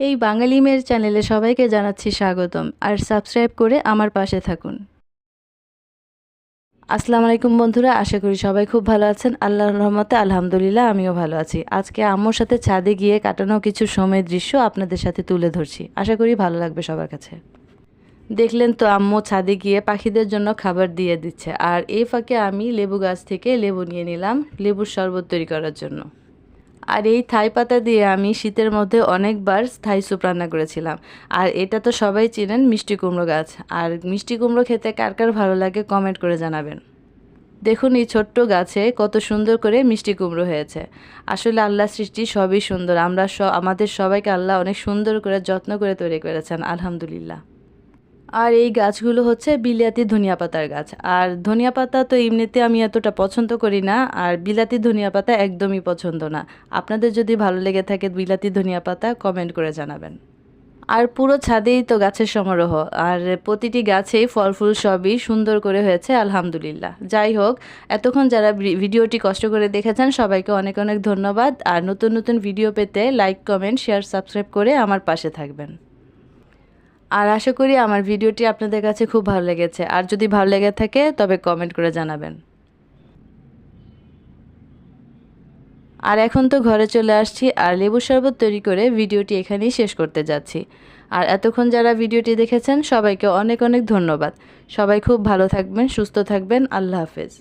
এই বাঙালি মেয়ের চ্যানেলে সবাইকে জানাচ্ছি স্বাগতম আর সাবস্ক্রাইব করে আমার পাশে থাকুন। আসসালামু আলাইকুম বন্ধুরা, আশা করি সবাই খুব ভালো আছেন। আল্লাহর রহমতে আলহামদুলিল্লাহ আমিও ভালো আছি। আজকে আম্মুর সাথে ছাদে গিয়ে কাটানো কিছু সময়ের দৃশ্য আপনাদের সাথে তুলে ধরছি। আশা করি ভালো লাগবে সবার কাছে। দেখলেন তো আম্মু ছাদে গিয়ে পাখিদের জন্য খাবার দিয়ে দিচ্ছে, আর এই ফাঁকে আমি লেবু গাছ থেকে লেবু নিয়ে নিলাম লেবুর শরবত তৈরি করার জন্য। আর এই থাই পাতা দিয়ে আমি শীতের মধ্যে অনেকবার থাই স্যুপ রান্না করেছিলাম। আর এটা তো সবাই চেনেন, মিষ্টি কুমড়ো গাছ। আর মিষ্টি কুমড়ো খেতে কার কার ভালো লাগে কমেন্ট করে জানাবেন। দেখুন এই ছোট্ট গাছে কত সুন্দর করে মিষ্টি কুমড়ো হয়েছে। আসলে আল্লাহর সৃষ্টি সবই সুন্দর। আমাদের সবাইকে আল্লাহ অনেক সুন্দর করে যত্ন করে তৈরি করেছেন, আলহামদুলিল্লাহ। আর এই গাছগুলো হচ্ছে বিলাতি ধনিয়া পাতার গাছ। আর ধনিয়া পাতা তো এমনিতে আমি এতটা পছন্দ করি না, আর বিলাতি ধনিয়া পাতা একদমই পছন্দ না। আপনাদের যদি ভালো লেগে থাকে বিলাতি ধনিয়া পাতা কমেন্ট করে জানাবেন। আর পুরো ছাদেই তো গাছের সমারোহ, আর প্রতিটি গাছেই ফল ফুল সবই সুন্দর করে হয়েছে, আলহামদুলিল্লাহ। যাই হোক, এতক্ষণ যারা ভিডিওটি কষ্ট করে দেখেছেন সবাইকে অনেক অনেক ধন্যবাদ। আর নতুন নতুন ভিডিও পেতে লাইক কমেন্ট শেয়ার সাবস্ক্রাইব করে আমার পাশে থাকবেন। আর আশা করি আমার ভিডিওটি আপনাদের কাছে খুব ভালো লেগেছে। আর যদি ভালো লেগে থাকে তবে কমেন্ট করে জানাবেন। আর এখন তো ঘরে চলে আসছি, আর লেবুর শরবত তৈরি করে ভিডিওটি এখানেই শেষ করতে যাচ্ছি। আর এতক্ষণ যারা ভিডিওটি দেখেছেন সবাইকে অনেক অনেক ধন্যবাদ। সবাই খুব ভালো থাকবেন, সুস্থ থাকবেন। আল্লাহ হাফেজ।